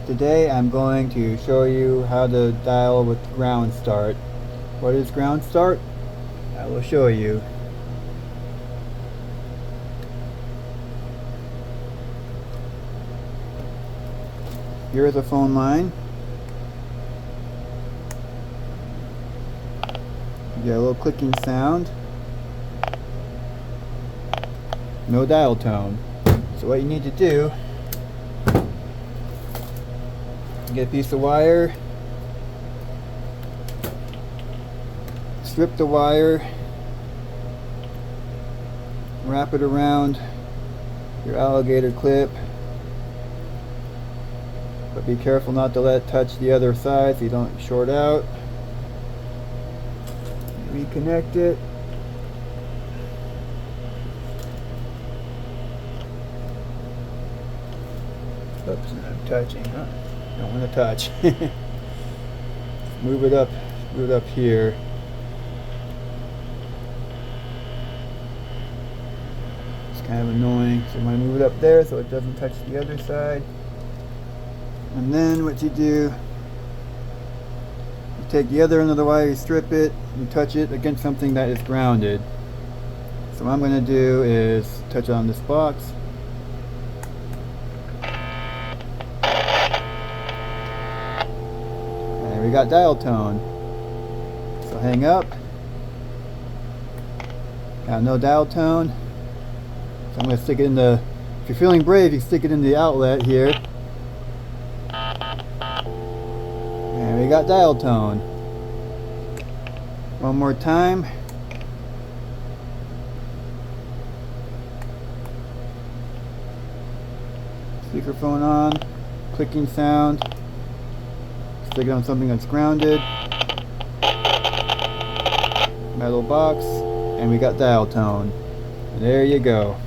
Today I'm going to show you how to dial with ground start. What is ground start? I will show you. Here is a phone line. You get a little clicking sound. No dial tone. So what you need to do, get a piece of wire, strip the wire, wrap it around your alligator clip, but be careful not to let it touch the other side so you don't short out. Reconnect it. Oops, I'm touching, huh? Don't want to touch. Move it up here. It's kind of annoying, so I'm going to move it up there so it doesn't touch the other side. And then what you do, you take the other end of the wire, you strip it, you touch it against something that is grounded. So what I'm going to do is touch it on this box. And we got dial tone. So hang up. Got no dial tone. So I'm going to stick it in the, if you're feeling brave, you can stick it in the outlet here. And we got dial tone. One more time. Speakerphone on. Clicking sound. Stick it on something that's grounded. Metal box. And we got dial tone. There you go.